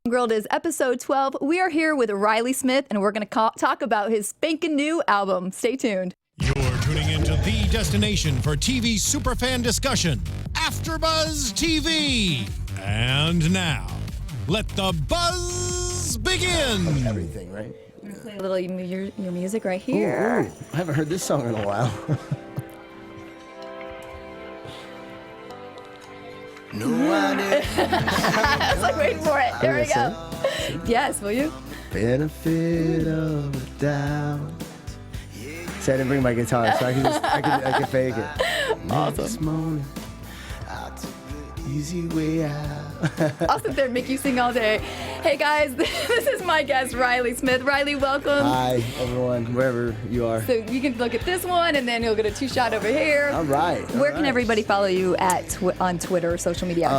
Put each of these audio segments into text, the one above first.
TomGirl is episode 12. We are here with Riley Smith, and we're going to talk about his spanking new album. Stay tuned. You're tuning into the destination for TV superfan discussion, AfterBuzz TV. And now, let the buzz begin. Everything, right? I'm gonna play a little your music right here. Ooh. I haven't heard this song in a while. No idea. I was like waiting for it. There we go. Yes, will you? Benefit of the doubt. See, I didn't bring my guitar, so I can fake it. Awesome. This morning, I took the easy way out. I'll sit there and make you sing all day. Hey guys, this is my guest, Riley Smith. Riley, welcome. Hi, everyone, wherever you are. So you can look at this one, and then you'll get a two-shot over here. All right. Where can everybody follow you on Twitter or social media?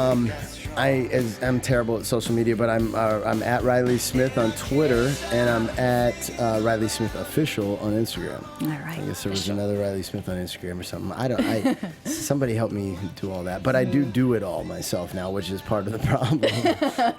I'm terrible at social media, but I'm at Riley Smith on Twitter, and I'm at Riley Smith Official on Instagram. All right. I guess there was another Riley Smith on Instagram or something. Somebody help me do all that, but I do it all myself now, which is part of the problem.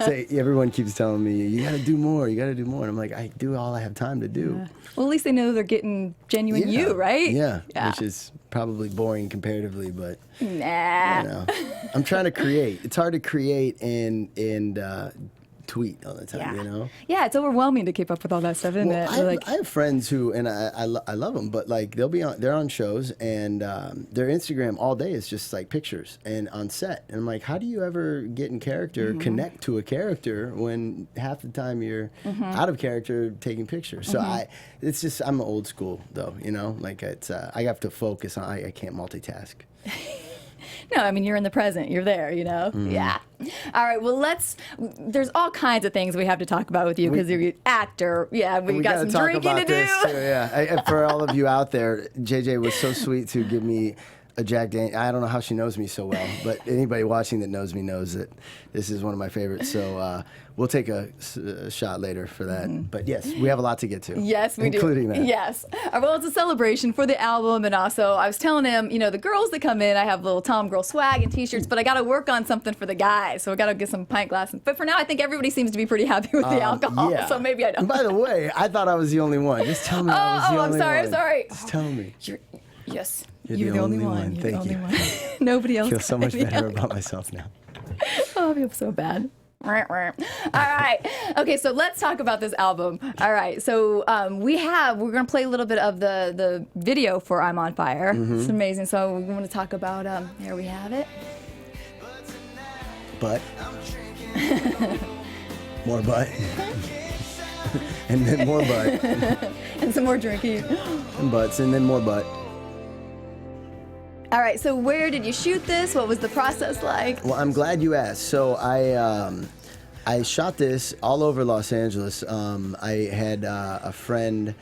So everyone keeps telling me, you got to do more, and I'm like, I do all I have time to do. Yeah. Well, at least they know they're getting genuine you, right? Yeah, which is probably boring comparatively, but nah. You know, I'm trying to create. It's hard to create and tweet all the time, you know? Yeah, it's overwhelming to keep up with all that stuff, isn't it? I have friends who, and I love them, but like they're on shows, and their Instagram all day is just like pictures and on set. And I'm like, how do you ever get in character, connect to a character when half the time you're out of character taking pictures? So I'm old school though, you know? Like I have to focus on, I can't multitask. No, I mean, you're in the present. You're there, you know? Yeah. All right, well, there's all kinds of things we have to talk about with you because you're an actor. Yeah, we got some drinking to do. Too, yeah. For all of you out there, JJ was so sweet to give me a Jack Daniels. I don't know how she knows me so well, but anybody watching that knows me knows that this is one of my favorites. So we'll take a shot later for that. But yes, we have a lot to get to. Yes, we do. Including that. Yes. Well, it's a celebration for the album, and also I was telling him, you know, the girls that come in, I have little TomGirl swag and T-shirts, but I got to work on something for the guys, so I got to get some pint glasses. But for now, I think everybody seems to be pretty happy with the alcohol, yeah. So maybe I don't. And by the way, I thought I was the only one. Just tell me I was the only one. I'm sorry. Just tell me. Yes. You're the only one. You're Thank the you. only one. Nobody else. I feel so much better about myself now. Oh, I feel so bad. All right. Okay, so let's talk about this album. All right. So we're going to play a little bit of the video for I'm on Fire. It's amazing. So we want to talk about, here we have it. Butt. More butt. And then more butt. And some more drinking. And butts, and then more butt. All right, so where did you shoot this? What was the process like? Well, I'm glad you asked. So I shot this all over Los Angeles. I had a friend,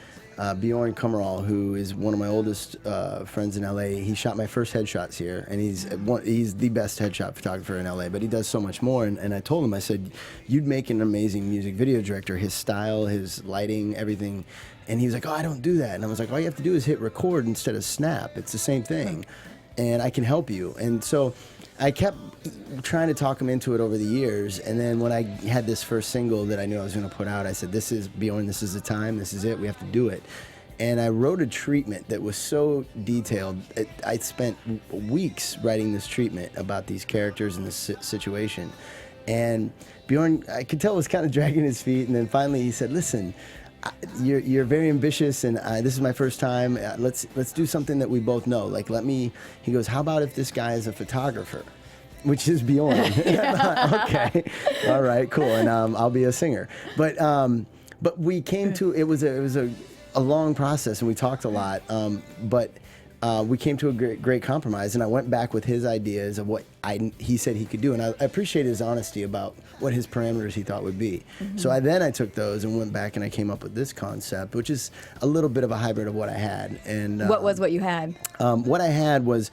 Bjorn Kummerall, who is one of my oldest friends in LA. He shot my first headshots here, and he's the best headshot photographer in LA, but he does so much more. And I told him, I said, you'd make an amazing music video director. His style, his lighting, everything. And he was like, oh, I don't do that. And I was like, all you have to do is hit record instead of snap. It's the same thing. And I can help you. And so I kept trying to talk him into it over the years. And then when I had this first single that I knew I was going to put out, I said, this is Bjorn, this is the time, this is it, we have to do it. And I wrote a treatment that was so detailed. I spent weeks writing this treatment about these characters and this situation. And Bjorn, I could tell, was kind of dragging his feet. And then finally he said, listen, you're very ambitious, and this is my first time. Let's do something that we both know. Like, he goes, how about if this guy is a photographer? Which is Bjorn. Okay, all right, cool, and I'll be a singer. But we came to, it was a long process, and we talked a lot, but we came to a great compromise, and I went back with his ideas of what he said he could do, and I appreciate his honesty about what his parameters he thought would be. So I took those and went back, and I came up with this concept, which is a little bit of a hybrid of what I had. And what was what you had? What I had was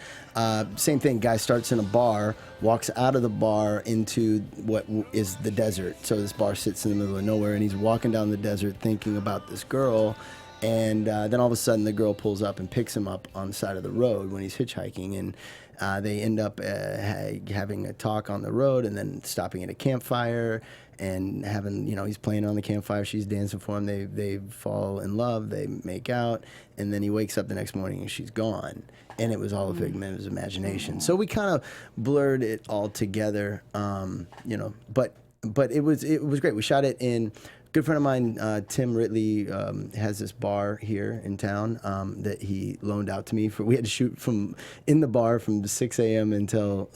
same thing. Guy starts in a bar, walks out of the bar into what is the desert. So this bar sits in the middle of nowhere, and he's walking down the desert thinking about this girl. And then all of a sudden, the girl pulls up and picks him up on the side of the road when he's hitchhiking, and they end up having a talk on the road, and then stopping at a campfire and having, he's playing on the campfire, she's dancing for him. They fall in love, they make out, and then he wakes up the next morning and she's gone. And it was all a figment of his imagination. So we kind of blurred it all together, but it was great. We shot it in. Good friend of mine, Tim Ritley, has this bar here in town that he loaned out to me. We had to shoot from in the bar from 6 a.m. until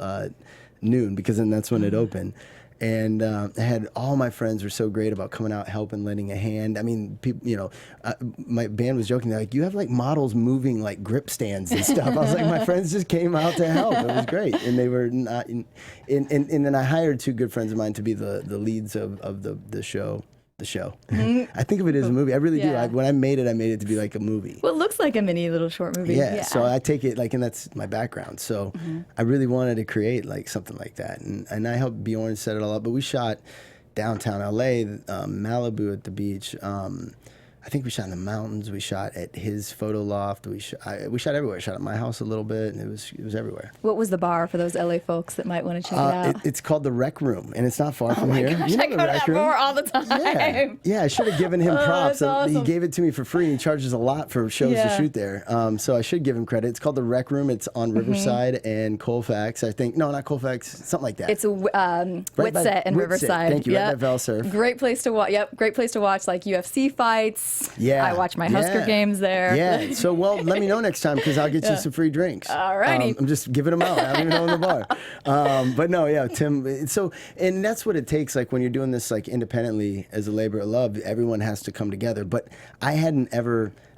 noon, because then that's when it opened. And I had all my friends were so great about coming out, helping, lending a hand. I mean, people, my band was joking. They're like, you have like models moving like grip stands and stuff. I was like, my friends just came out to help. It was great. And they were not. And then I hired two good friends of mine to be the leads of the show. I think of it as a movie. I really do. When I made it to be like a movie. Well, it looks like a mini little short movie. Yeah. So I take it and that's my background. So I really wanted to create like something like that, and I helped Bjorn set it all up. But we shot downtown LA, Malibu at the beach. I think we shot in the mountains. We shot at his photo loft. We shot everywhere. Shot at my house a little bit. And it was everywhere. What was the bar for those LA folks that might want to check it out? It's called the Rec Room, and it's not far from here. Gosh, I go to that bar all the time. Yeah, I should have given him props. That's awesome. He gave it to me for free. He charges a lot for shows to shoot there. So I should give him credit. It's called the Rec Room. It's on Riverside and Colfax, I think. No, not Colfax. Something like that. It's Whitsett and Riverside. Thank you. Right by Valsurf. Great place to watch. Yep, great place to watch like UFC fights. Yeah. I watch my Husker games there. Yeah. So, let me know next time, because I'll get you some free drinks. All righty. I'm just giving them out. I don't even know in the bar. But no, yeah, Tim. So, and that's what it takes. Like when you're doing this like independently as a labor of love, everyone has to come together. But I've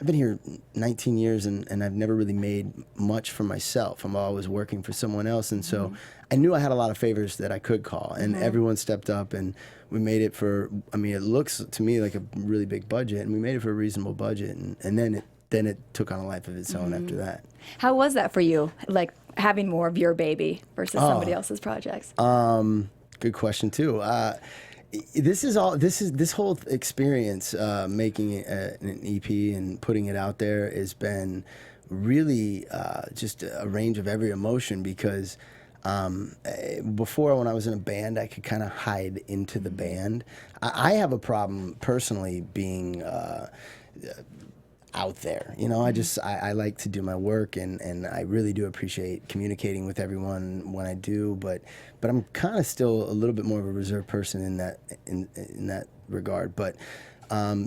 been here 19 years and I've never really made much for myself. I'm always working for someone else. And so I knew I had a lot of favors that I could call, and everyone stepped up, and we made it for, it looks to me like a really big budget, and we made it for a reasonable budget. And then it took on a life of its own after that. How was that for you? Like having more of your baby versus somebody else's projects? Good question too. This whole experience making an EP and putting it out there has been really just a range of every emotion, because before, when I was in a band, I could kind of hide into the band. I have a problem personally being out there. I like to do my work, and I really do appreciate communicating with everyone when I do, but I'm kind of still a little bit more of a reserved person in that regard. But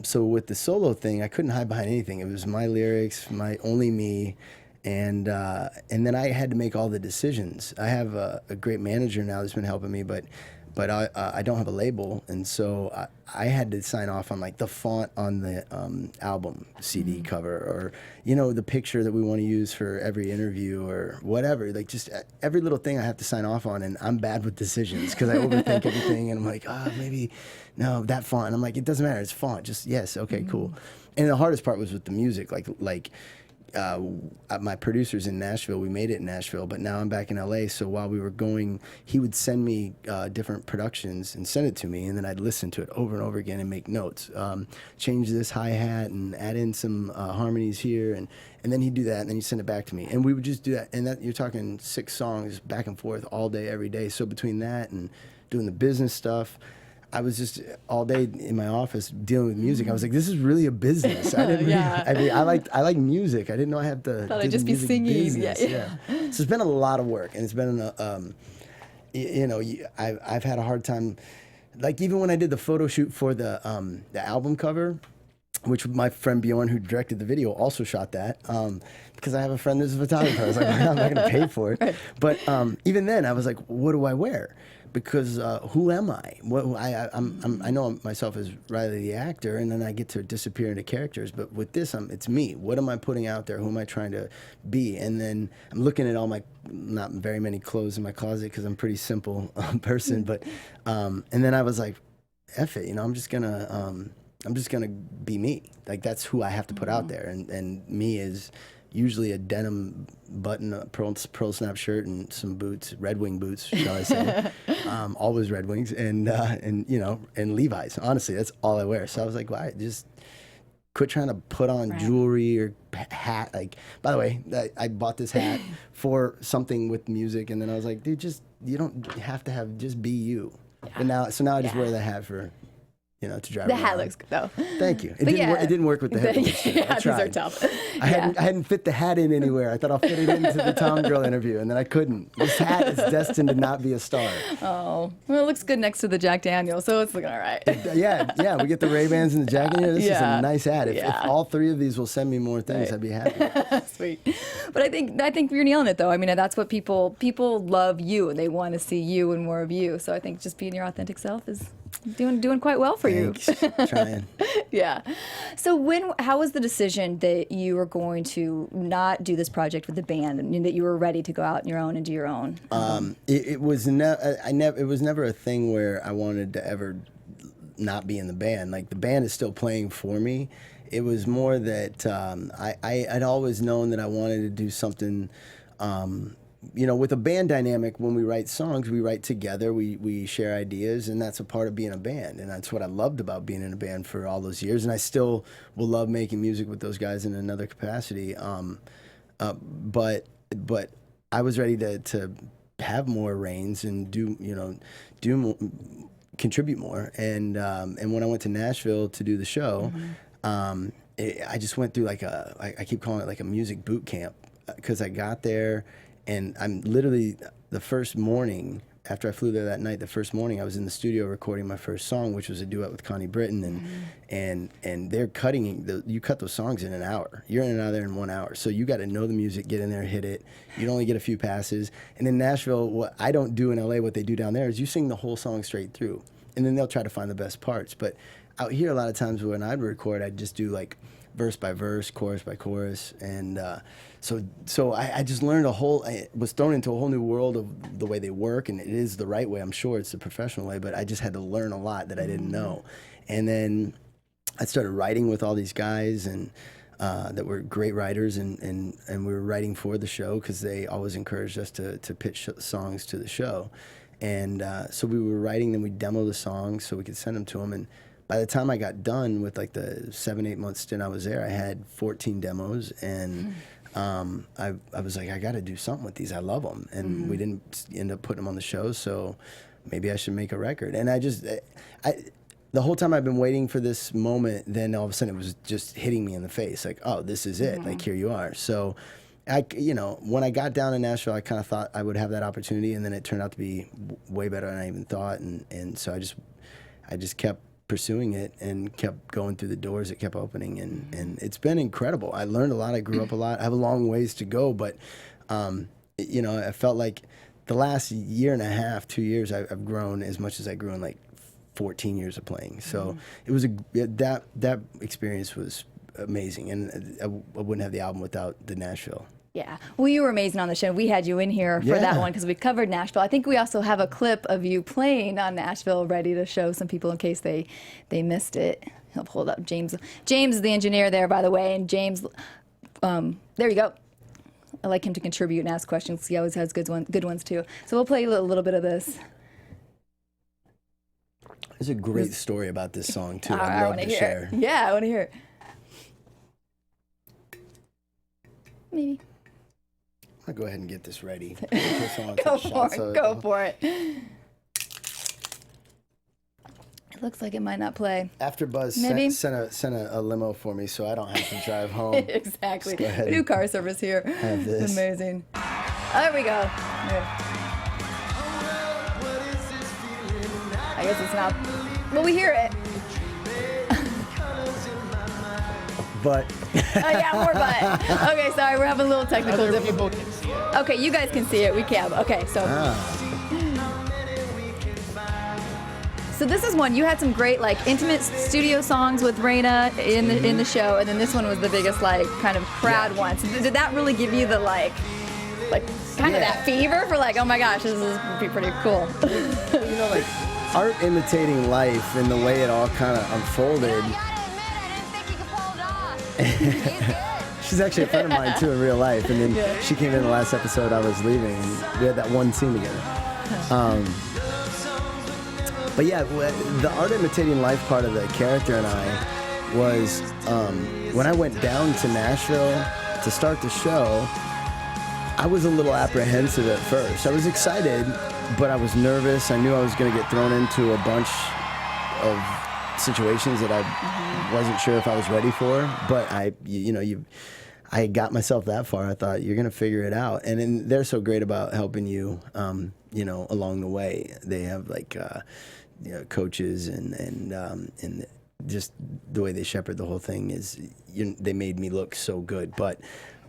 so with the solo thing, I couldn't hide behind anything. It was my lyrics, only me. And then I had to make all the decisions. I have a great manager now that's been helping me, but I don't have a label, and so I had to sign off on like the font on the album CD cover, or the picture that we want to use for every interview or whatever. Like just every little thing I have to sign off on, and I'm bad with decisions because I overthink everything, and I'm like, maybe no, that font. And I'm like, it doesn't matter, it's font. Just yes, okay, cool. And the hardest part was with the music, like. My producer's in Nashville. We made it in Nashville, but now I'm back in LA. So while we were going, he would send me different productions and send it to me, and then I'd listen to it over and over again and make notes. Change this hi-hat and add in some harmonies here, and then he'd do that, and then he'd send it back to me. And we would just do that. And that you're talking 6 songs back and forth all day, every day. So between that and doing the business stuff, I was just all day in my office dealing with music. I was like, this is really a business. I didn't I like music. I didn't know I had to thought I'd just be singing. Yeah. So it's been a lot of work, and it's been I've had a hard time, like even when I did the photo shoot for the album cover, which my friend Bjorn, who directed the video, also shot that, because I have a friend who's a photographer. I was like, I'm not going to pay for it. Right. But even then, I was like, what do I wear? Because who am I? I know myself as Riley the actor, and then I get to disappear into characters. But with this, it's me. What am I putting out there? Who am I trying to be? And then I'm looking at all my not very many clothes in my closet because I'm a pretty simple person. But and then I was like, F it, I'm just gonna be me. Like that's who I have to put out there, and me is usually a denim button, a pearl snap shirt, and some boots, Red Wing boots, shall I say? Always Red Wings, and Levi's. Honestly, that's all I wear. So I was like, why? Just quit trying to put on jewelry or hat. Like, by the way, I bought this hat for something with music, and then I was like, dude, you don't have to just be you. And now I just wear the hat for, to drive around. The hat looks good, though. Thank you. It didn't work with the headphones. Yeah, these are tough. I hadn't fit the hat in anywhere. I thought I'll fit it into the TomGirl interview, and then I couldn't. This hat is destined to not be a star. Oh, well, it looks good next to the Jack Daniels, so it's looking all right. Yeah. We get the Ray-Bans and the jacket here. This is a nice hat. If all three of these will send me more things, I'd be happy. Sweet. But I think you're nailing it, though. I mean, that's what people love you, and they want to see you and more of you. So I think just being your authentic self is doing quite well for you. Trying. Yeah. So how was the decision that you were going to not do this project with the band, and that you were ready to go out on your own and do your own? It was never a thing where I wanted to ever not be in the band. Like, the band is still playing for me. It was more that I'd always known that I wanted to do something. With a band dynamic, when we write songs, we write together, we share ideas, and that's a part of being a band. And that's what I loved about being in a band for all those years. And I still will love making music with those guys in another capacity. But I was ready to have more reins and do more, contribute more. And when I went to Nashville to do the show, I just went through I keep calling it like a music boot camp, because I got there. And I'm literally, the first morning, after I flew there that night, the first morning I was in the studio recording my first song, which was a duet with Connie Britton. And they're you cut those songs in an hour. You're in and out of there in 1 hour. So you got to know the music, get in there, hit it. You'd only get a few passes. And in Nashville, what I don't do in LA, what they do down there is you sing the whole song straight through. And then they'll try to find the best parts. But out here, a lot of times when I'd record, I'd just do like verse by verse, chorus by chorus. And so I just learned I was thrown into a whole new world of the way they work, and it is the right way. I'm sure it's the professional way, but I just had to learn a lot that I didn't know. And then I started writing with all these guys and that were great writers, and we were writing for the show because they always encouraged us to pitch songs to the show. And so we were writing, then we demoed the songs so we could send them to them. And by the time I got done with like the 7-8 month stint I was there, I had 14 demos, and I was like, I got to do something with these. I love them, and we didn't end up putting them on the show, so maybe I should make a record. And the whole time I've been waiting for this moment, then all of a sudden it was just hitting me in the face, like, oh, this is it. Like, here you are. So when I got down to Nashville, I kind of thought I would have that opportunity, and then it turned out to be way better than I even thought. And so I just kept pursuing it and kept going through the doors it kept opening, and it's been incredible. I learned a lot, I grew up a lot. I have a long ways to go, but I felt like the last year and a half, 2 years, I've grown as much as I grew in like 14 years of playing. So it was that experience was amazing, and I wouldn't have the album without the Nashville. Yeah. Well, you were amazing on the show. We had you in here for that one because we covered Nashville. I think we also have a clip of you playing on Nashville ready to show some people in case they missed it. He'll hold up. James is the engineer there, by the way. And James, there you go. I like him to contribute and ask questions. He always has good ones too. So we'll play a little bit of this. There's a great story about this song too. I'd love to share. Yeah, I want to hear it. Maybe. I'll go ahead and get this ready. Go for it. It looks like it might not play. After Buzz sent a limo for me so I don't have to drive home. Exactly. New car service here. Have this. Amazing. There we go. I guess it's not. Well, we hear it. But. Oh yeah, more but. Okay, sorry, we're having a little technical difficulty. Okay, you guys can see it. We can. Okay, so. So this is one you had some great like intimate studio songs with Raina in the show, and then this one was the biggest like kind of crowd one. So did that really give you the like kind of that fever for like, oh my gosh, this is be pretty cool? Like art imitating life and the way it all kind of unfolded. She's actually a friend of mine too in real life, and then she came in the last episode I was leaving, and we had that one scene together. But yeah, the art imitating life part of the character and I, was when I went down to Nashville to start the show, I was a little apprehensive at first. I was excited, but I was nervous. I knew I was going to get thrown into a bunch of situations that I wasn't sure if I was ready for. But I got myself that far. I thought, you're going to figure it out. And then they're so great about helping you, along the way. They have like, coaches and just the way they shepherd the whole thing is, they made me look so good. But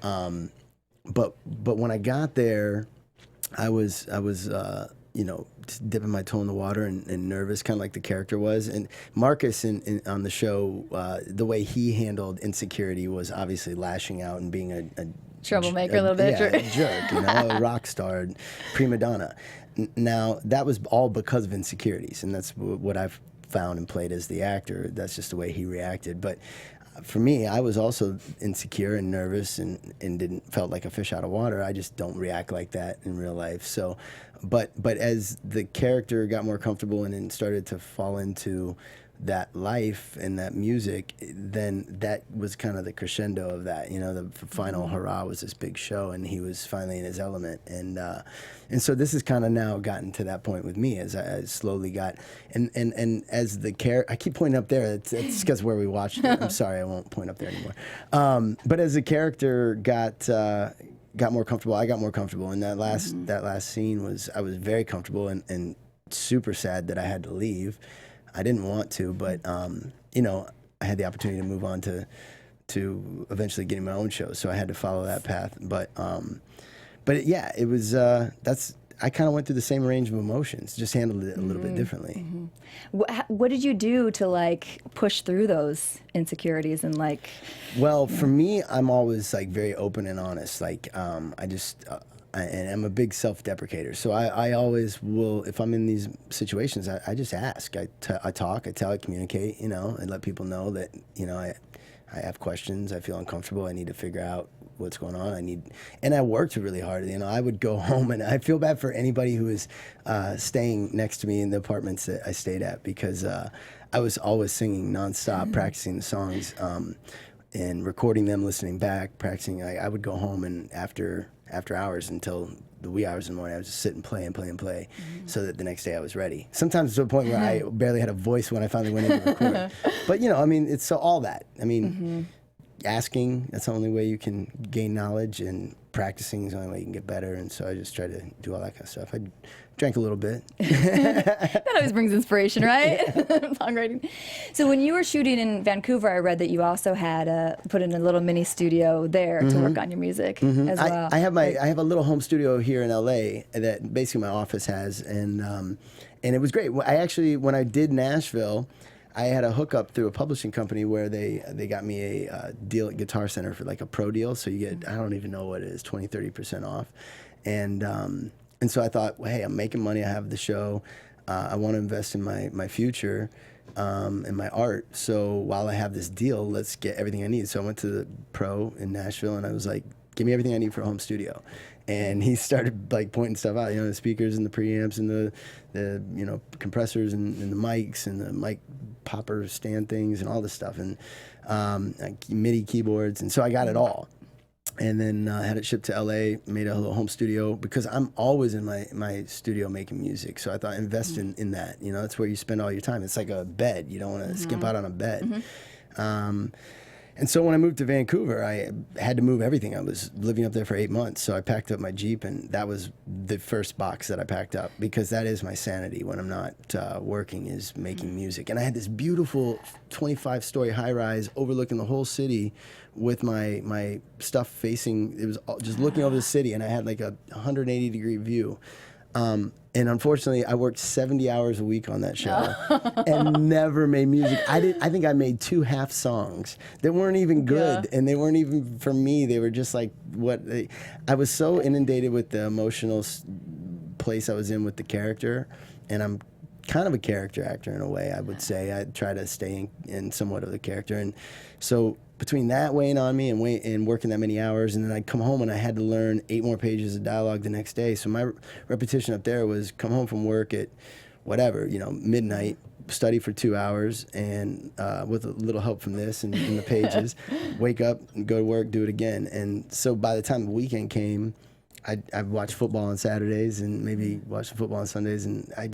when I got there, I was just dipping my toe in the water and nervous, kind of like the character was. And Marcus on the show, the way he handled insecurity was obviously lashing out and being a troublemaker a little bit. Yeah, a jerk, a rock star, prima donna. Now, that was all because of insecurities, and that's what I've found and played as the actor. That's just the way he reacted. But for me, I was also insecure and nervous and felt like a fish out of water. I just don't react like that in real life. So, but as the character got more comfortable and started to fall into that life and that music, then that was kind of the crescendo of that. The final hurrah was this big show, and he was finally in his element. And so this has kind of now gotten to that point with me as I slowly got, and as the character, I keep pointing up there. It's because where we watched it. I'm sorry, I won't point up there anymore. But as the character got more comfortable, I got more comfortable. And that last scene I was very comfortable and super sad that I had to leave. I didn't want to, but I had the opportunity to move on to eventually getting my own show, so I had to follow that path. But yeah, it was I kind of went through the same range of emotions, just handled it a little bit differently. What did you do to push through those insecurities and Well, for me, I'm always very open and honest. And I'm a big self-deprecator, so I always will. If I'm in these situations, I just ask. I talk, I tell, I communicate. And let people know that I have questions. I feel uncomfortable. I need to figure out what's going on. And I worked really hard. I would go home, and I feel bad for anybody who is staying next to me in the apartments that I stayed at, because I was always singing nonstop, practicing the songs, and recording them, listening back, practicing. I would go home, and after hours until the wee hours in the morning, I would just sit and play, so that the next day I was ready. Sometimes to a point where I barely had a voice when I finally went in to record. But it's so all that. Asking, that's the only way you can gain knowledge, and practicing is the only way you can get better. And so I just try to do all that kind of stuff. I drank a little bit. That always brings inspiration, right? Songwriting. So when you were shooting in Vancouver, I read that you also had put in a little mini studio there to work on your music as well. I have a little home studio here in LA that basically my office has, and it was great. When I did Nashville, I had a hookup through a publishing company where they got me a deal at Guitar Center for a pro deal. So you get, I don't even know what it is, 20-30% off. And so I thought, well, hey, I'm making money. I have the show. I want to invest in my future and my art. So while I have this deal, let's get everything I need. So I went to the pro in Nashville, and I was like, give me everything I need for a home studio. And he started pointing stuff out, the speakers and the preamps and the compressors and the mics and the mic popper stand things and all this stuff, and MIDI keyboards. And so I got it all. And then had it shipped to LA, made a little home studio, because I'm always in my studio making music. So I thought, invest in that. That's where you spend all your time. It's like a bed. You don't want to skimp out on a bed. And so when I moved to Vancouver, I had to move everything. I was living up there for 8 months, so I packed up my Jeep, and that was the first box that I packed up, because that is my sanity when I'm not working, is making music. And I had this beautiful 25-story high-rise overlooking the whole city with my stuff facing, it was just looking over the city, and I had a 180-degree view. And unfortunately, I worked 70 hours a week on that show and never made music. I think I made 2 half songs that weren't even good, and they weren't even for me. They were just I was so inundated with the emotional place I was in with the character, and I'm kind of a character actor in a way, I would say. I try to stay in somewhat of the character. And so between that weighing on me and working that many hours, and then I'd come home and I had to learn 8 more pages of dialogue the next day. So my repetition up there was come home from work at whatever, midnight, study for 2 hours, and with a little help from this and the pages, wake up and go to work, do it again. And so by the time the weekend came, I'd watch football on Saturdays and maybe watch football on Sundays, and I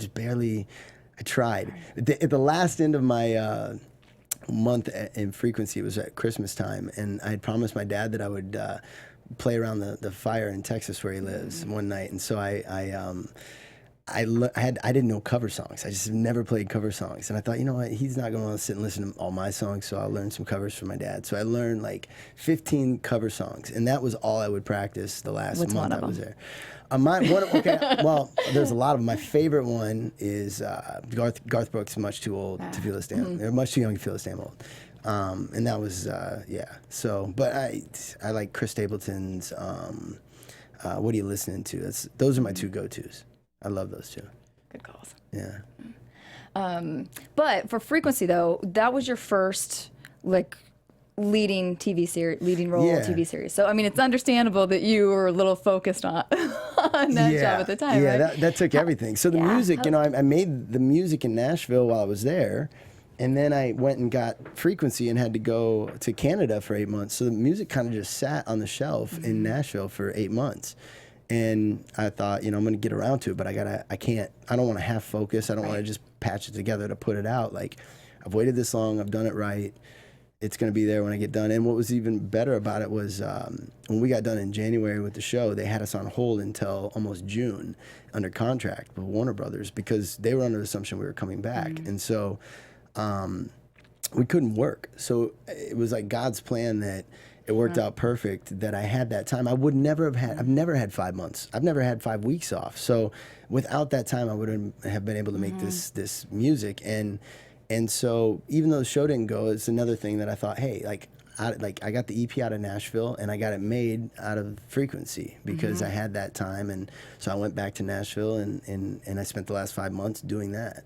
tried. At the last end of my month in frequency, it was at Christmas time, and I had promised my dad that I would play around the fire in Texas where he lives one night, and so I didn't know cover songs. I just never played cover songs, and I thought, you know what, he's not going to want to sit and listen to all my songs, so I'll learn some covers from my dad. So I learned like 15 cover songs, and that was all I would practice the last month I was there. Well, there's a lot of them. My favorite one is Garth Brooks' "Much Too Old to Feel This Damn," or "Much Too Young to Feel This Damn Old," and that was So, but I like Chris Stapleton's "What Are You Listening To?" Those are my two go-tos. I love those two. Good calls. Yeah. But for frequency though, that was your first like leading role TV series. So I mean, it's understandable that you were a little focused on that job at the time. Yeah, right? that took everything. So the music, I made the music in Nashville while I was there, and then I went and got frequency and had to go to Canada for 8 months. So the music kind of just sat on the shelf in Nashville for 8 months. And I thought, I'm going to get around to it, but I don't want to half focus. I don't want to just patch it together to put it out. Like, I've waited this long. I've done it right. It's going to be there when I get done. And what was even better about it was when we got done in January with the show, they had us on hold until almost June under contract with Warner Brothers because they were under the assumption we were coming back. And so we couldn't work. So it was like God's plan that it worked out perfect that I had that time. I've never had 5 months. I've never had 5 weeks off. So without that time, I wouldn't have been able to make this music. And so even though the show didn't go, it's another thing that I thought, hey, I got the EP out of Nashville and I got it made out of frequency because I had that time. And so I went back to Nashville and I spent the last 5 months doing that.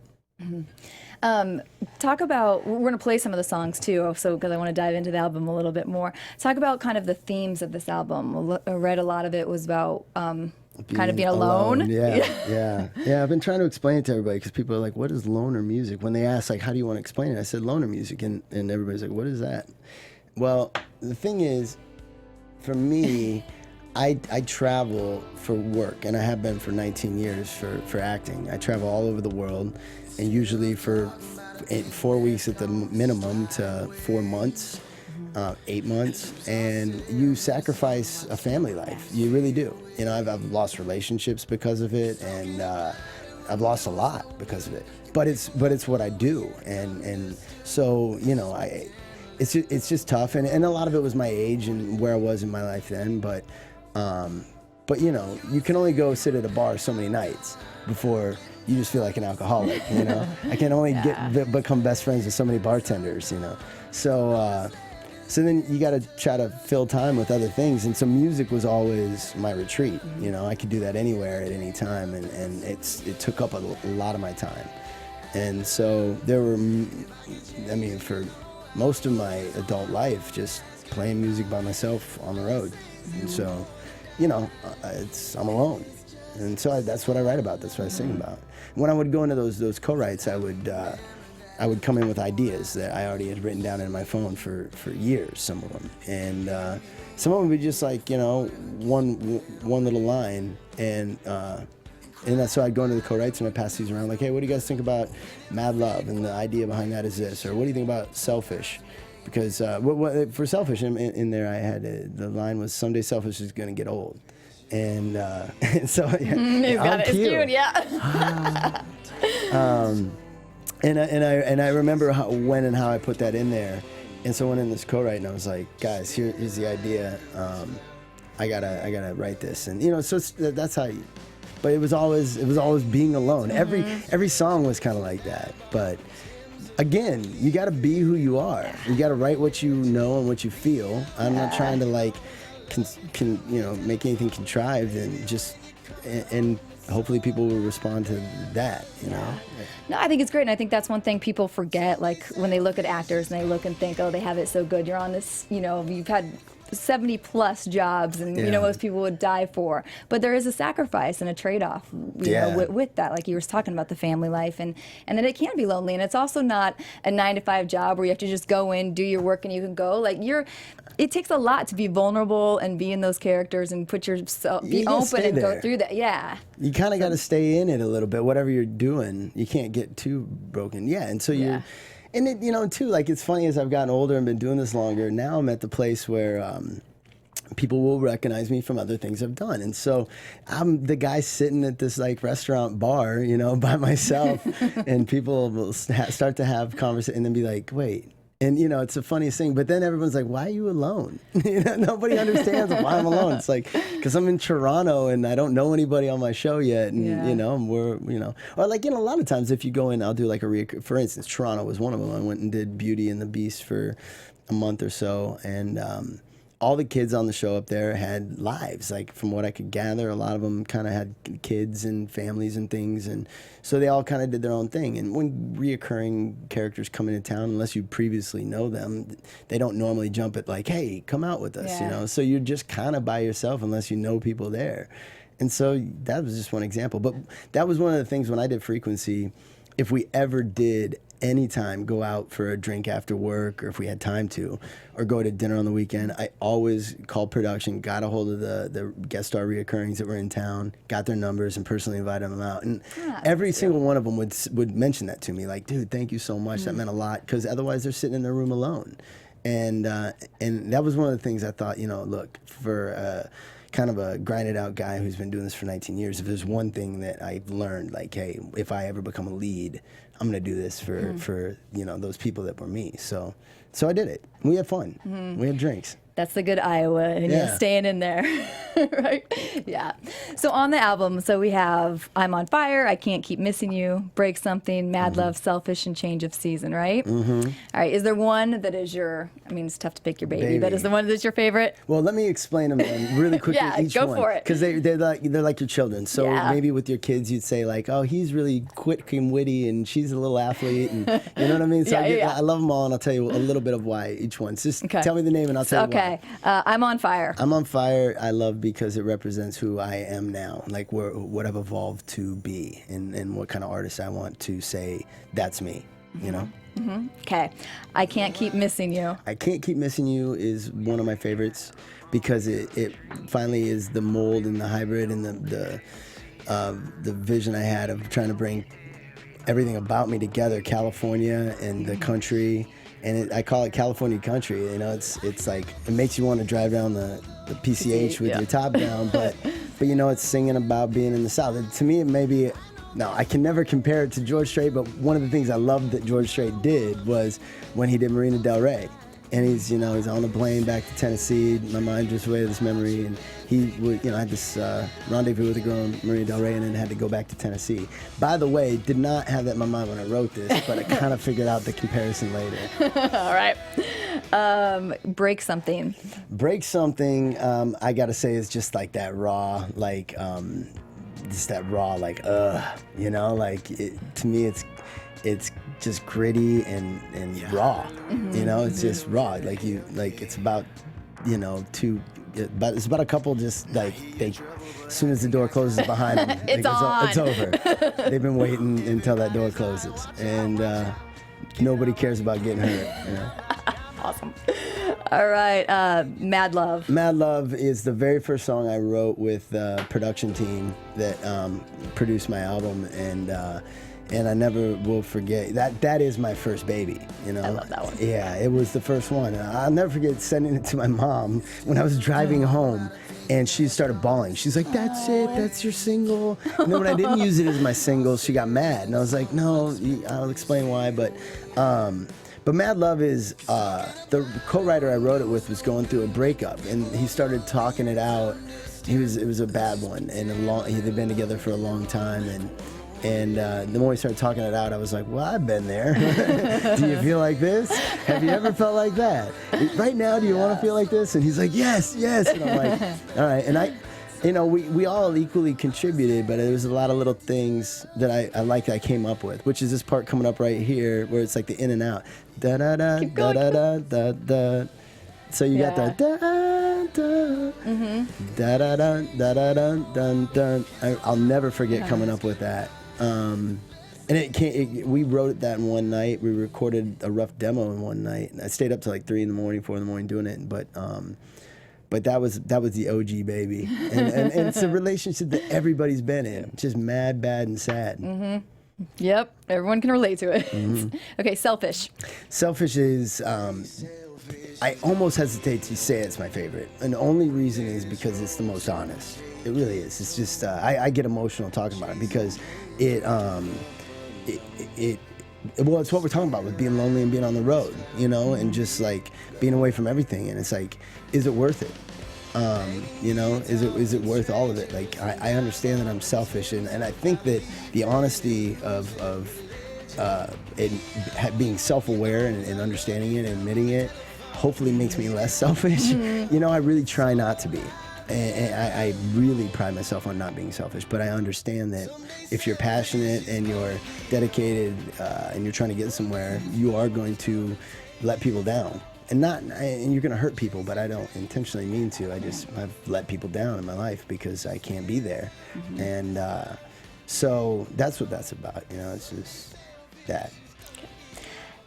Talk about, we're going to play some of the songs too, so because I want to dive into the album a little bit more. Talk about kind of the themes of this album. I read a lot of it was about kind of being alone. Yeah. I've been trying to explain it to everybody because people are like, what is loner music? When they ask, like, how do you want to explain it? I said loner music, and everybody's like, what is that? Well, the thing is, for me, I travel for work, and I have been for 19 years for acting. I travel all over the world, and usually for 4 weeks at the minimum to 4 months, 8 months, and you sacrifice a family life. You really do. I've lost relationships because of it, and I've lost a lot because of it. But it's what I do, and so it's just tough, and a lot of it was my age and where I was in my life then. But you can only go sit at a bar so many nights before you just feel like an alcoholic. I can only become best friends with so many bartenders. So then you got to try to fill time with other things, and so music was always my retreat. I could do that anywhere at any time, and it took up a lot of my time. And so there were, for most of my adult life, just playing music by myself on the road. And so, I'm alone. And so that's what I write about. That's what I sing about. When I would go into those co-writes, I would come in with ideas that I already had written down in my phone for years, some of them. And some of them would be just like, one little line. And so I'd go into the co-writes and I'd pass these around like, hey, what do you guys think about Mad Love? And the idea behind that is this. Or what do you think about Selfish? Because for Selfish, in there I had, the line was, someday Selfish is going to get old. And so he's got it. It's cute, yeah. And I remember when and how I put that in there. And so I went in this co-write and I was like, guys, here's the idea. I gotta write this. And so that's how you, but it was always being alone. Every song was kind of like that. But again, you gotta be who you are. You gotta write what you know and what you feel. I'm not trying to make anything contrived, and hopefully people will respond to that, No, I think it's great, and I think that's one thing people forget, like when they look at actors and they look and think, oh, they have it so good. You're on this, you've had 70 plus jobs, and you know, most people would die for. But there is a sacrifice and a trade-off, you know, with that. Like you were talking about the family life, and that it can be lonely, and it's also not a 9-to-5 job where you have to just go in, do your work, and you can go. Like it takes a lot to be vulnerable and be in those characters and put yourself, be open and go through that. Yeah. You kind of got to stay in it a little bit, whatever you're doing. You can't get too broken. Yeah, and so you. And it, you know, too, like it's funny as I've gotten older and been doing this longer. Now I'm at the place where people will recognize me from other things I've done, and so I'm the guy sitting at this like restaurant bar, you know, by myself, and people will start to have conversation and then be like, "Wait." And, you know, it's the funniest thing. But then everyone's like, why are you alone? You know, nobody understands why I'm alone. It's like, because I'm in Toronto and I don't know anybody on my show yet. And, you know, or like, you know, a lot of times if you go in, I'll do like for instance, Toronto was one of them. I went and did Beauty and the Beast for a month or so. And all the kids on the show up there had lives. Like, from what I could gather, a lot of them kind of had kids and families and things. And so they all kind of did their own thing. And when reoccurring characters come into town, unless you previously know them, they don't normally jump at like, hey, come out with us, you know? So you're just kind of by yourself unless you know people there. And so that was just one example. But that was one of the things when I did Frequency, if we ever did anytime go out for a drink after work, or if we had time to, or go to dinner on the weekend, I always called production, got a hold of the guest star reoccurrings that were in town, got their numbers, and personally invited them out. And every single one of them would mention that to me, like, dude, thank you so much. That meant a lot, because otherwise they're sitting in their room alone. And that was one of the things I thought, you know, look, for kind of a grinded out guy who's been doing this for 19 years, if there's one thing that I've learned, like, hey, if I ever become a lead, I'm going to do this for you know, those people that were me. So I did it. We had fun. We had drinks. That's the good Iowa, and you're staying in there, right? Yeah. So on the album, so we have I'm on Fire, I Can't Keep Missing You, Break Something, Mad Love, Selfish, and Change of Season, right? All right. Is there one that is your, I mean, it's tough to pick your baby, but is there one that's your favorite? Well, let me explain them really quickly. Each go one, for it. because they're like your children. So maybe with your kids, you'd say like, oh, he's really quick and witty, and she's a little athlete, and you know what I mean? So I love them all, and I'll tell you a little bit of why each one. Just tell me the name, and I'll tell you why. I'm on Fire. I'm on Fire. I love because it represents who I am now, like what I've evolved to be, and what kind of artist I want to say that's me. You know. Okay. I Can't Keep Missing You. I Can't Keep Missing You is one of my favorites because it finally is the mold and the hybrid and the vision I had of trying to bring everything about me together, California and the country. And I call it California country. You know, it's like it makes you want to drive down the PCH with your top down, but you know, it's singing about being in the South. And to me, it may be. No, I can never compare it to George Strait, but one of the things I loved that George Strait did was when he did Marina Del Rey. And he's on a plane back to Tennessee. My mind just away this memory, and he would, had this rendezvous with a girl in Marina Del Rey, and then had to go back to Tennessee. By the way, did not have that in my mind when I wrote this, but I kind of figured out the comparison later. All right. Break Something. Break Something, I gotta say, is just like that raw, like, just that raw, like, like, to me, it's just gritty and raw. It's just raw. It's about, but it's about a couple just like as soon as the door closes behind them, it's over. They've been waiting until that door closes, and nobody cares about getting hurt. Awesome. All right, Mad Love. Mad Love is the very first song I wrote with the production team that produced my album, and I never will forget that is my first baby. I love that one. Yeah, it was the first one. I'll never forget sending it to my mom when I was driving home, and she started bawling. She's like, "That's it. That's your single." And then when I didn't use it as my single, she got mad, and I was like, "No, I'll explain why." But Mad Love is the co-writer I wrote it with was going through a breakup, and he started talking it out. It was a bad one, and they've been together for a long time, and the more we started talking it out, I was like, well, I've been there. Do you feel like this? Have you ever felt like that? Right now, do you want to feel like this? And he's like, yes. And I'm like, all right. And we all equally contributed, but there was a lot of little things that I came up with, which is this part coming up right here, where it's like the in and out. Da da da da da da da da So you got the da da da da da dun dun dun. I'll never forget coming up with that. And we wrote that in one night. We recorded a rough demo in one night. I stayed up till like 3 in the morning, 4 in the morning doing it. But that was the OG baby, and it's a relationship that everybody's been in, just mad, bad, and sad. Mm-hmm. Yep, everyone can relate to it. Mm-hmm. Okay, selfish. Selfish is, I almost hesitate to say it's my favorite, and the only reason is because it's the most honest. It really is. It's just I get emotional talking about it because well, it's what we're talking about with being lonely and being on the road, and just like being away from everything. And it's like, is it worth it? Is it worth all of it? Like, I understand that I'm selfish, and I think that the honesty of it being self-aware and understanding it and admitting it hopefully makes me less selfish. Mm-hmm. I really try not to be. And I really pride myself on not being selfish, but I understand that if you're passionate and you're dedicated and you're trying to get somewhere, you are going to let people down. And you're going to hurt people, but I don't intentionally mean to. I've let people down in my life because I can't be there. Mm-hmm. And so that's what that's about. It's just that.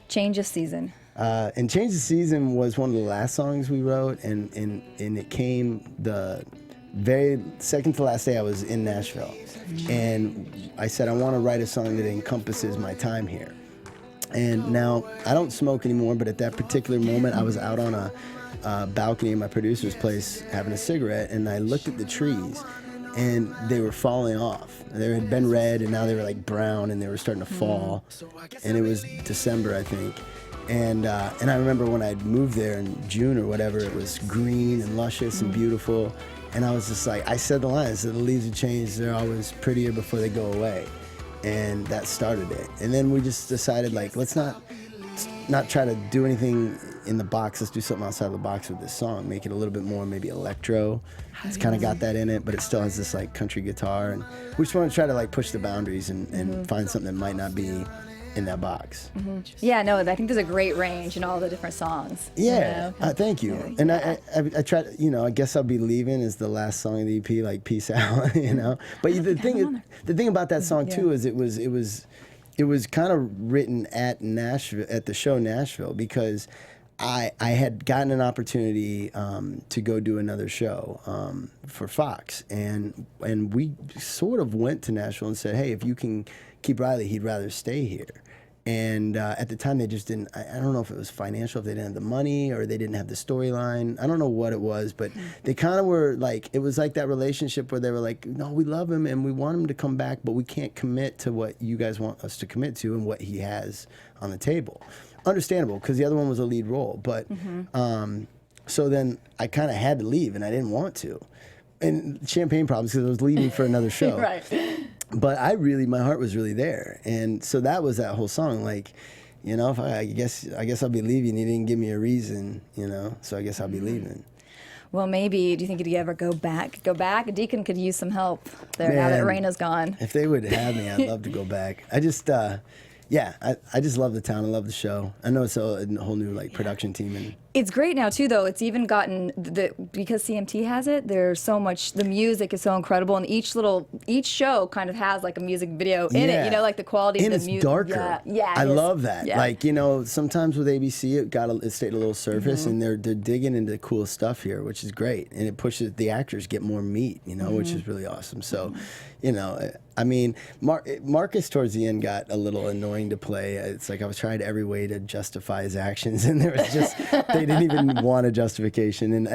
Change of season. And Change the Season was one of the last songs we wrote, and it came the very second to last day I was in Nashville. And I said, I want to write a song that encompasses my time here. And now, I don't smoke anymore, but at that particular moment, I was out on a balcony in my producer's place having a cigarette, and I looked at the trees, and they were falling off. They had been red, and now they were like brown, and they were starting to fall. And it was December, I think. And I remember when I'd moved there in June or whatever, it was green and luscious and beautiful. And I was just like, I said the line, I said, the leaves have changed, they're always prettier before they go away. And that started it. And then we just decided, like, let's not try to do anything in the box. Let's do something outside of the box with this song. Make it a little bit more maybe electro. It's kind of got that in it, but it still has this like country guitar. And we just want to try to like push the boundaries and find something that might not be in that box. Mm-hmm. Yeah, no, I think there's a great range in all the different songs. Yeah, thank you. Yeah. And I try to, I guess I'll be leaving is the last song of the EP, like peace out, But the thing about that song too is it was kind of written at Nashville, at the show Nashville, because I had gotten an opportunity to go do another show for Fox, and we sort of went to Nashville and said, hey, if you can keep Riley, he'd rather stay here. And at the time, they just didn't, I don't know if it was financial, if they didn't have the money or they didn't have the storyline. I don't know what it was, but they kind of were like, it was like that relationship where they were like, no, we love him and we want him to come back, but we can't commit to what you guys want us to commit to and what he has on the table. Understandable, because the other one was a lead role. But so then I kind of had to leave, and I didn't want to. And champagne problems, because I was leaving for another show. Right. But my heart was really there. And so that was that whole song. Like, if I guess I'll be leaving. You didn't give me a reason, so I guess I'll be leaving. Well, maybe. Do you think you'd ever go back? Deacon could use some help there now that Raina's gone. If they would have me, I'd love to go back. I just love the town. I love the show. I know it's a whole new production team. And it's great now too, though. It's even gotten because CMT has it. There's so much. The music is so incredible, and each show kind of has like a music video in it. Like the quality of the music. And it's darker. Yeah. I love that. Yeah. Sometimes with ABC, it stayed a little surface, and they're digging into cool stuff here, which is great, and it pushes the actors get more meat. Which is really awesome. So, Marcus towards the end got a little annoying to play. It's like I was trying every way to justify his actions, and there was just they didn't even want a justification.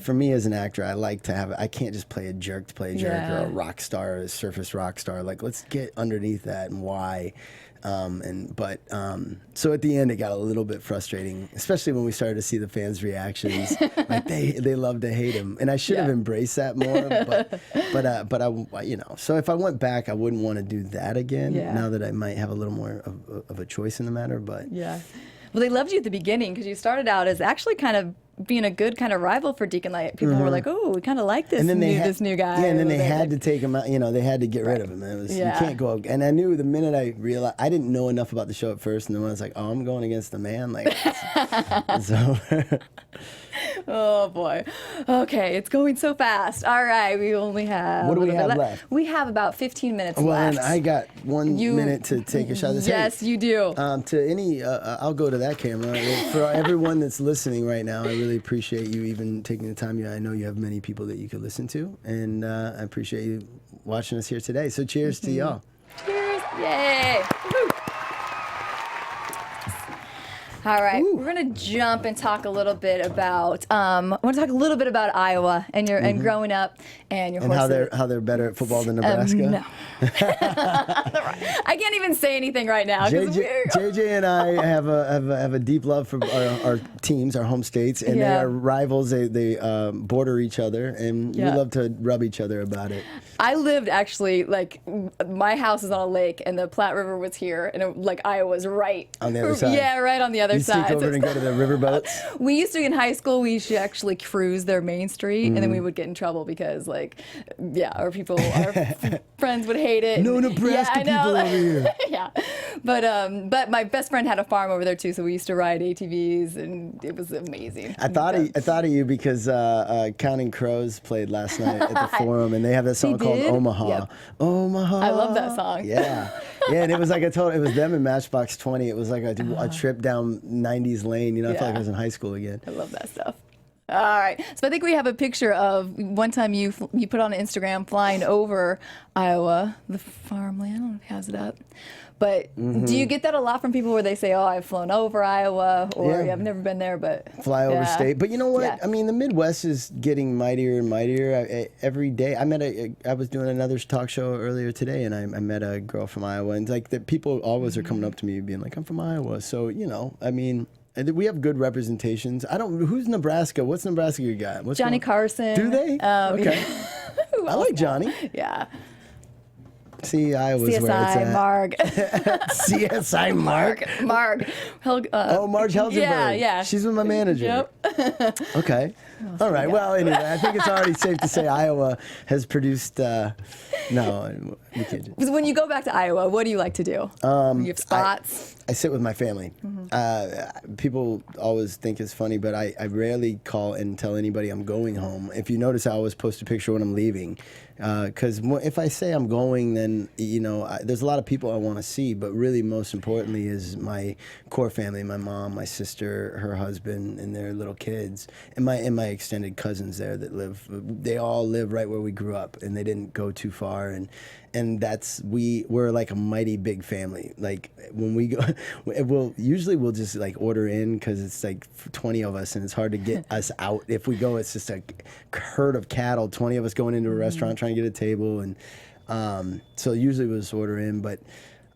For me as an actor, I like to have. I can't just play a jerk to play a jerk or a rock star, a surface rock star. Like, let's get underneath that and why. So at the end it got a little bit frustrating, especially when we started to see the fans' reactions. Like they love to hate him, and I should have embraced that more. But I so if I went back, I wouldn't want to do that again. Now that I might have a little more of a choice in the matter. But Well, they loved you at the beginning because you started out as actually kind of being a good kind of rival for Deacon Light. People were like, "Oh, we kind of like this this new guy." Yeah, and then they had to take him out. You know, they had to get rid of him. It was you can't go. And I knew the minute I realized I didn't know enough about the show at first, and then when I was like, "Oh, I'm going against the man," like it's over. Oh boy. Okay, it's going so fast. All right, we only have. What do we have left? We have about 15 minutes Well, left. and I got 1 minute to take a shot. Yes, you do. To any, I'll go to that camera. For everyone that's listening right now, I really appreciate you even taking the time. I know you have many people that you could listen to, and I appreciate you watching us here today. So cheers to y'all. Cheers! Yay! Woo. All right, we're gonna jump and talk a little bit about. I want to talk a little bit about Iowa and your and growing up and your And horses. how they're better at football than Nebraska. No. I can't even say anything right now. JJ and I have a deep love for our teams, our home states, and they are rivals. They border each other, and we love to rub each other about it. I lived actually like my house is on a lake, and the Platte River was here, and like Iowa's right on the other side. Yeah, right on the other you side. You sneak over and go to the riverboats. We used to in high school. We used to actually cruise their main street, and then we would get in trouble because like, our friends would hate it. No Nebraska people over here. Yeah, but my best friend had a farm over there too, so we used to ride ATVs, and it was amazing. I thought of you because Counting Crows played last night at the Forum, and they have that song called Omaha. Yep. Omaha. I love that song. Yeah, and it was like it was them in Matchbox 20. It was like a trip down 90s lane. I felt like I was in high school again. I love that stuff. All right, so I think we have a picture of one time you put on Instagram flying over Iowa, the farmland. I don't know if he has it up. But do you get that a lot from people where they say, "Oh, I've flown over Iowa," or "I've never been there, but fly over state"? But you know what? I mean, the Midwest is getting mightier and mightier every day. I was doing another talk show earlier today, and I met a girl from Iowa, and like the people always are coming up to me being like, "I'm from Iowa," so I mean. We have good representations. Who's Nebraska? What's Nebraska you got? Johnny Carson. Do they? Okay. I like Johnny. Yeah. See, Iowa's where it's CSI at. Marg. CSI Marg? Marg. Marge Helgenberg. Yeah. She's with my manager. Yep. Okay. All right. Well, anyway, I think it's already safe to say Iowa has produced. No, we can't. When you go back to Iowa, what do you like to do? You have spots. I sit with my family. People always think it's funny, but I rarely call and tell anybody I'm going home. If you notice, I always post a picture when I'm leaving. Because if I say I'm going, then there's a lot of people I want to see, but really most importantly is my core family: my mom, my sister, her husband, and their little kids, and my extended cousins there that live. They all live right where we grew up, and they didn't go too far. And that's we're like a mighty big family. Like when we go, we'll just like order in because it's like 20 of us, and it's hard to get us out. If we go, it's just a herd of cattle. 20 of us going into a restaurant trying to get a table, and so usually we'll just order in. But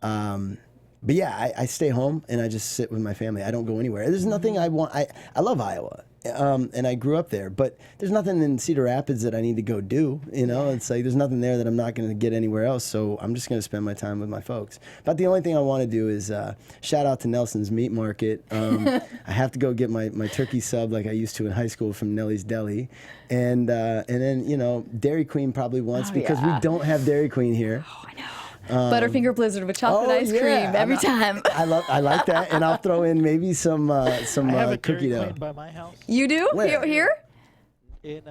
yeah, I stay home and I just sit with my family. I don't go anywhere. There's nothing I want. I love Iowa. And I grew up there, but there's nothing in Cedar Rapids that I need to go do. It's like there's nothing there that I'm not going to get anywhere else. So I'm just going to spend my time with my folks. But the only thing I want to do is shout out to Nelson's Meat Market. I have to go get my turkey sub like I used to in high school from Nellie's Deli, and then Dairy Queen probably once because we don't have Dairy Queen here. Oh, I know. Butterfinger Blizzard with chocolate ice cream every time. I like that, and I'll throw in maybe some cookie dough. By my house. You do? Where? Here? In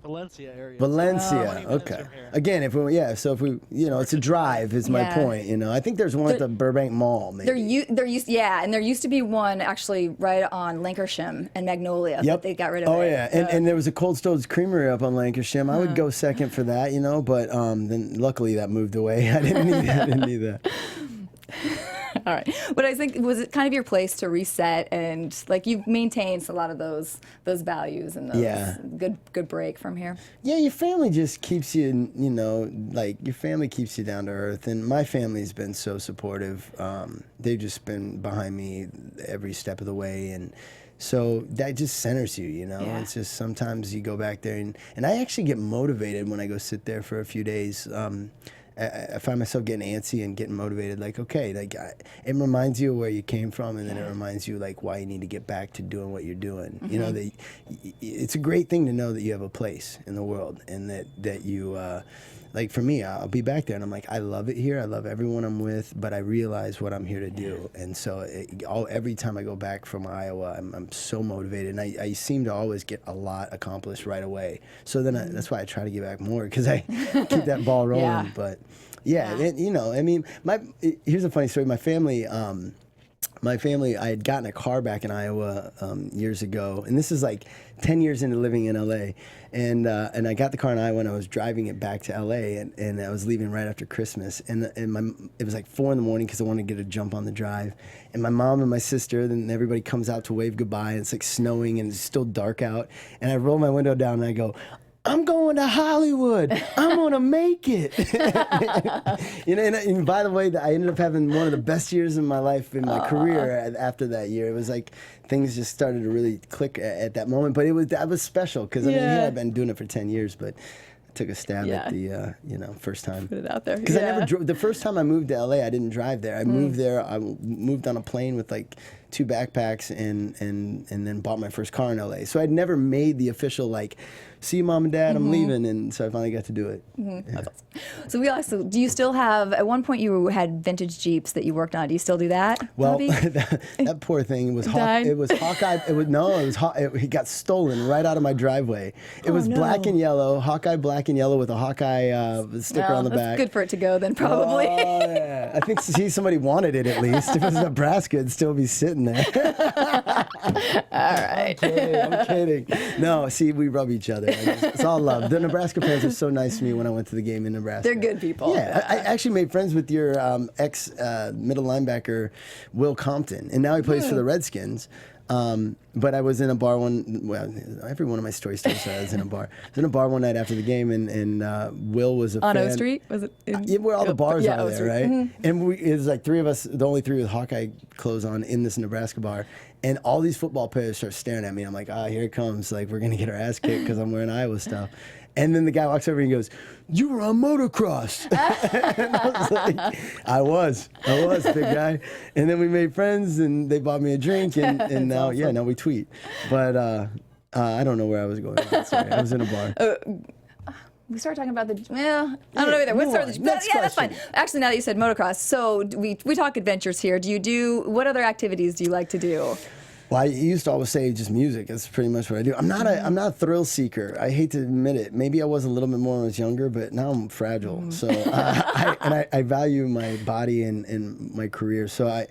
Valencia area. Valencia, okay. Again, if we it's a drive. Is my point. I think there's one at the Burbank Mall. Maybe there used to be one actually right on Lancashire and Magnolia. Yep. But they got rid of it. Oh yeah, and there was a Cold Stones Creamery up on Lancashire. I would go second for that, but then luckily that moved away. I didn't need that. All right. But I think, was it kind of your place to reset and like you've maintained a lot of those values and those good break from here? Yeah, your family just keeps you, like your family keeps you down to earth. And my family's been so supportive. They've just been behind me every step of the way. And so that just centers you, Yeah. It's just sometimes you go back there and I actually get motivated when I go sit there for a few days. I find myself getting antsy and getting motivated. Like, okay, like it reminds you of where you came from, and then it reminds you like why you need to get back to doing what you're doing. You know, that it's a great thing to know that you have a place in the world, and that you. Like for me, I'll be back there, and I'm like, I love it here. I love everyone I'm with, but I realize what I'm here to do. And so every time I go back from Iowa, I'm so motivated, and I seem to always get a lot accomplished right away. So then that's why I try to get back more, because I keep that ball rolling. Yeah. But and, you know, I mean, here's a funny story. My family, I had gotten a car back in Iowa years ago, and this is like 10 years into living in LA. And I got the car in Iowa, and I was driving it back to LA, and I was leaving right after Christmas. And it was like 4 a.m. because I wanted to get a jump on the drive. And my mom and my sister, then everybody comes out to wave goodbye, and it's like snowing, and it's still dark out. And I roll my window down, and I go, I'm going to Hollywood. I'm going to make it. You know, and by the way, I ended up having one of the best years in my life in my career after that year. It was like things just started to really click at that moment. But that was special, because I mean, here I've been doing it for 10 years, but I took a stab at the first time. Put it out there. Because I never drove. The first time I moved to LA, I didn't drive there. I moved there. I moved on a plane with like 2 backpacks and then bought my first car in LA. So I'd never made the official like, see you, Mom and Dad, I'm leaving, and so I finally got to do it. Yeah. That's awesome. So do you still have, at one point you had vintage Jeeps that you worked on. Do you still do that? Well, that poor thing was Hawkeye. It got stolen right out of my driveway. It was black and yellow, Hawkeye black and yellow with a Hawkeye sticker on the back. That's good for it to go then, probably. Oh, yeah. I think somebody wanted it at least. If it was Nebraska, it'd still be sitting there. All right. I'm kidding. No, see, we rub each other. It's all love. The Nebraska fans are so nice to me when I went to the game in Nebraska. They're good people. Yeah, I actually made friends with your ex-middle linebacker, Will Compton, and now he plays for the Redskins. But I was in a bar every one of my stories tells I was in a bar. I was in a bar one night after the game, and Will was a fan. On O Street? Was it? Where all the bars are O there, Street. right? And it was like 3 of us, the only 3 with Hawkeye clothes on in this Nebraska bar. And all these football players start staring at me. I'm like, here it comes. Like, we're going to get our ass kicked because I'm wearing Iowa stuff. And then the guy walks over and he goes, you were on motocross. And I was like, I was, big guy. And then we made friends, and they bought me a drink, and now, awesome. Now we tweet. But I don't know where I was going. Sorry, I was in a bar. We started talking about I don't know either. Let's start with that's fine. Actually, now that you said motocross, so we talk adventures here. What other activities do you like to do? Well, I used to always say just music. That's pretty much what I do. I'm not a thrill seeker. I hate to admit it. Maybe I was a little bit more when I was younger, but now I'm fragile. So I value my body and my career. So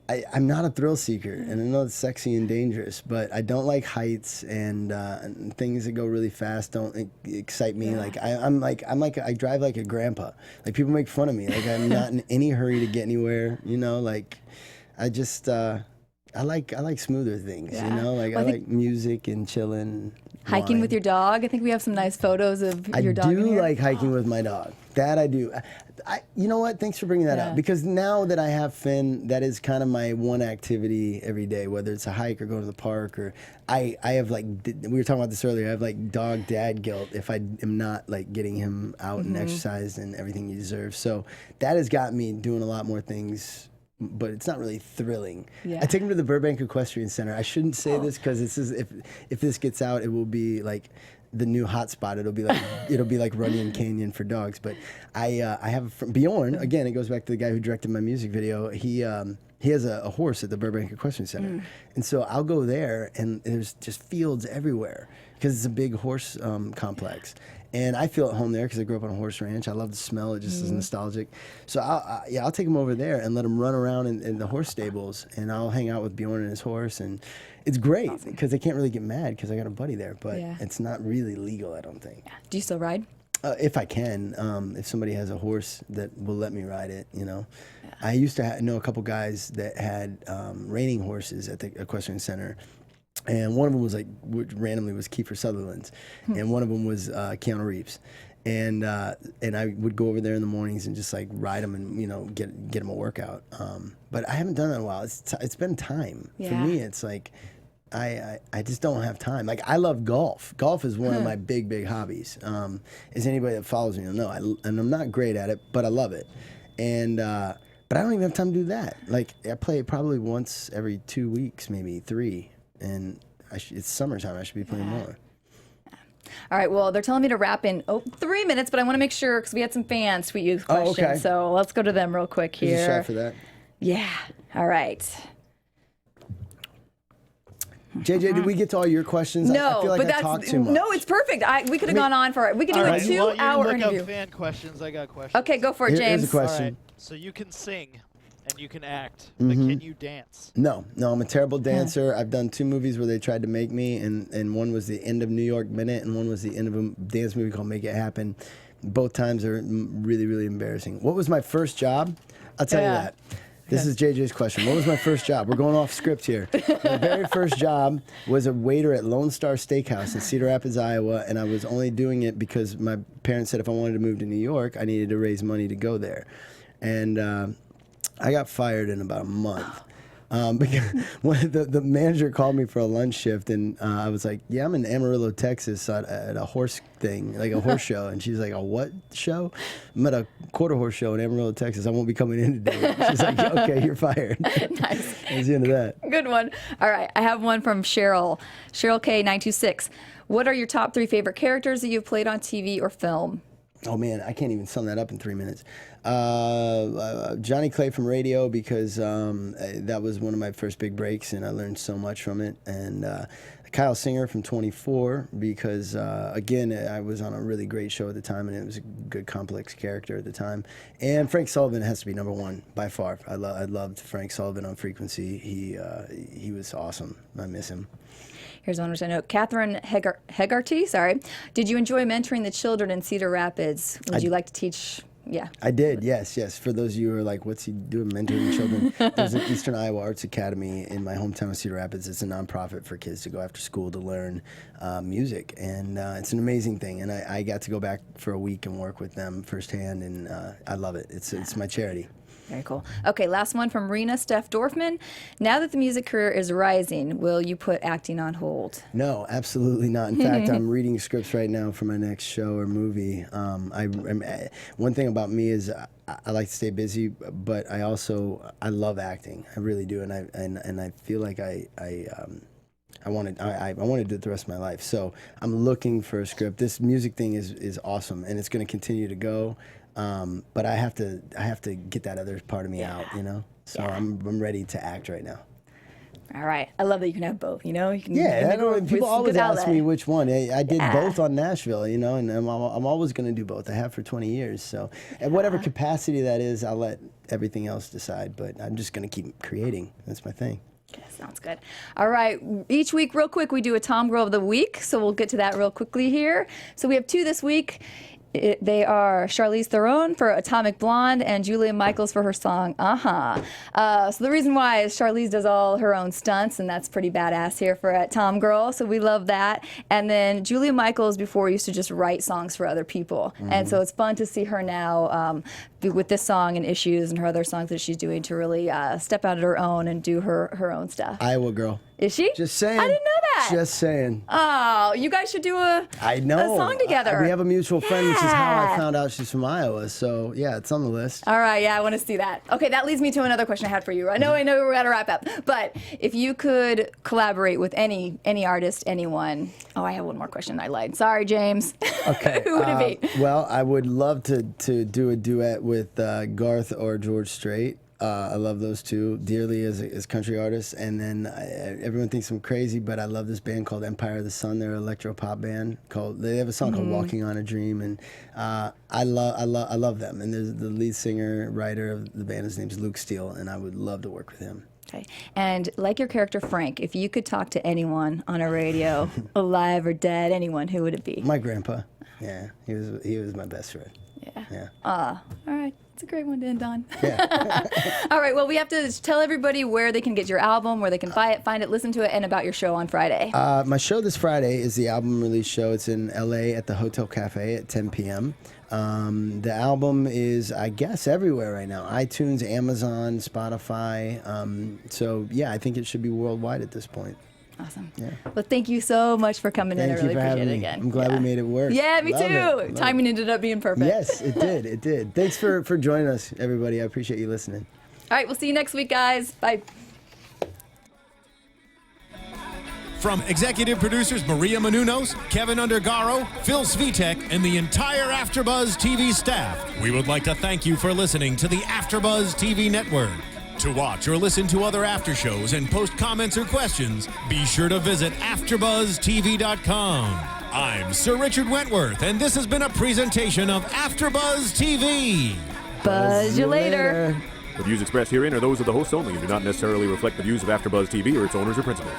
I'm not a thrill seeker, and I know it's sexy and dangerous, but I don't like heights and things that go really fast don't excite me. Like I drive like a grandpa. Like people make fun of me. Like I'm not in any hurry to get anywhere. You know, like I just. I like smoother things, you know? Like I like music and chilling. Hiking with your dog. I think we have some nice photos of your dog. I do like hiking with my dog. That I do. You know what? Thanks for bringing that up. Because now that I have Finn, that is kind of my one activity every day, whether it's a hike or go to the park, or I have like, we were talking about this earlier, I have like dog dad guilt if I am not like getting him out and exercised and everything he deserves. So that has got me doing a lot more things, but it's not really thrilling. Yeah. I take him to the Burbank Equestrian Center. I shouldn't say this because if this gets out, it will be like the new hotspot. It'll be like Runyon Canyon for dogs. But I have Bjorn. Again, it goes back to the guy who directed my music video. He has a horse at the Burbank Equestrian Center, and so I'll go there, and there's just fields everywhere because it's a big horse complex. And I feel at home there because I grew up on a horse ranch. I love the smell. It just is nostalgic. So I'll take him over there and let him run around in the horse stables, and I'll hang out with Bjorn and his horse. And it's great because they can't really get mad because I got a buddy there. But it's not really legal, I don't think. Yeah. Do you still ride? If I can. If somebody has a horse that will let me ride it, you know. Yeah. I used to know a couple guys that had reining horses at the equestrian center. And one of them was like, randomly was Kiefer Sutherland's, and one of them was Keanu Reeves, and I would go over there in the mornings and just like ride them and get them a workout. But I haven't done that in a while. It's been time for me. It's like I just don't have time. Like, I love golf. Golf is one of my big hobbies. As anybody that follows me will know, and I'm not great at it, but I love it. And but I don't even have time to do that. Like, I play probably once every 2 weeks, maybe 3, and it's summertime. I should be playing more. All right, well, they're telling me to wrap in 3 minutes, but I want to make sure, because we had some fans tweet you questions. Okay. So let's go to them real quick here. There's a shot for that. Yeah. All right. JJ, did we get to all your questions? No, I feel like but I talked too much. No, it's perfect. We could have gone on for it. We could do All a right, 2-hour look interview. up fan questions. I got questions. Okay, go for it, James. Here's a question. All right, so you can sing and you can act, but can you dance? No, I'm a terrible dancer. I've done 2 movies where they tried to make me, and one was the end of New York Minute, and one was the end of a dance movie called Make It Happen. Both times are really embarrassing. What was my first job? I'll tell you that. This is JJ's question. What was my first job? We're going off script here. My very first job was a waiter at Lone Star Steakhouse in Cedar Rapids, Iowa, and I was only doing it because my parents said if I wanted to move to New York, I needed to raise money to go there. And I got fired in about a month. Because when the manager called me for a lunch shift, and I was like, yeah, I'm in Amarillo, Texas at a horse thing, like a horse show. And she's like, a what show? I'm at a quarter horse show in Amarillo, Texas. I won't be coming in today. She's like, okay, you're fired. Nice. That's the end of that. Good one. All right, I have one from Cheryl K926. What are your top 3 favorite characters that you've played on TV or film? Oh man, I can't even sum that up in 3 minutes. Johnny Clay from radio, because that was one of my first big breaks, and I learned so much from it. And Kyle Singer from 24, because again, I was on a really great show at the time, and it was a good complex character at the time. And Frank Sullivan has to be number 1 by far. I loved Frank Sullivan on Frequency. He was awesome. I miss him. Here's one which I know. Catherine Hegarty, sorry. Did you enjoy mentoring the children in Cedar Rapids? Would you like to teach? Yeah. I did, yes. For those of you who are like, what's he doing mentoring children? There's an Eastern Iowa Arts Academy in my hometown of Cedar Rapids. It's a nonprofit for kids to go after school to learn music. And it's an amazing thing. And I got to go back for a week and work with them firsthand. And I love it. It's my charity. Very cool. Okay, last one from Rena Steph Dorfman. Now that the music career is rising, will you put acting on hold? No, absolutely not. In fact, I'm reading scripts right now for my next show or movie. One thing about me is I like to stay busy, but I love acting. I really do, and I feel like I want to do it the rest of my life. So I'm looking for a script. This music thing is awesome, and it's going to continue to go. But I have to get that other part of me out, you know. So I'm ready to act right now. All right, I love that you can have both. You know, you can. People always ask me which one. I did both on Nashville, you know, and I'm always going to do both. I have for 20 years. So at whatever capacity that is, I'll let everything else decide. But I'm just going to keep creating. That's my thing. Okay, sounds good. All right, each week, real quick, we do a TomGirl of the week. So we'll get to that real quickly here. So we have 2 this week. They are Charlize Theron for Atomic Blonde and Julia Michaels for her song So the reason why is Charlize does all her own stunts, and that's pretty badass here for TomGirl, so we love that. And then Julia Michaels before used to just write songs for other people, and so it's fun to see her now with this song and Issues and her other songs that she's doing to really step out of her own and do her own stuff. Iowa girl. Is she? Just saying. I didn't know that. Just saying. Oh, you guys should do a song together. We have a mutual friend, which is how I found out she's from Iowa. So yeah, it's on the list. All right, yeah, I want to see that. Okay, that leads me to another question I had for you. I know we're at a wrap up, but if you could collaborate with any artist, anyone. Oh, I have one more question. I lied. Sorry, James. Okay. Who would it be? Well, I would love to do a duet with Garth or George Strait. I love those two dearly as country artists. And then everyone thinks I'm crazy, but I love this band called Empire of the Sun. They're an electro pop band. They have a song called Walking on a Dream, and I love them. And there's the lead singer, writer of the band. His name's Luke Steele, and I would love to work with him. Okay. And like your character Frank, if you could talk to anyone on a radio, alive or dead, anyone, who would it be? My grandpa. Yeah, he was my best friend. Yeah. All right. It's a great one to end on. Yeah. All right. Well, we have to tell everybody where they can get your album, where they can buy it, find it, listen to it, and about your show on Friday. My show this Friday is the album release show. It's in LA at the Hotel Cafe at 10 p.m. The album is, I guess, everywhere right now. iTunes, Amazon, Spotify. So, yeah, I think it should be worldwide at this point. Awesome. Yeah. Well, thank you so much for coming in. I really appreciate it again. I'm glad we made it work. Yeah, me Love too. it. Timing ended up being perfect. Yes, it did. It did. Thanks for joining us, everybody. I appreciate you listening. All right, we'll see you next week, guys. Bye. From executive producers Maria Menounos, Kevin Undergaro, Phil Svitek, and the entire AfterBuzz TV staff, we would like to thank you for listening to the AfterBuzz TV network. To watch or listen to other after shows and post comments or questions, be sure to visit AfterBuzzTV.com. I'm Sir Richard Wentworth, and this has been a presentation of AfterBuzz TV. Buzz you later. The views expressed herein are those of the hosts only and do not necessarily reflect the views of AfterBuzz TV or its owners or principals.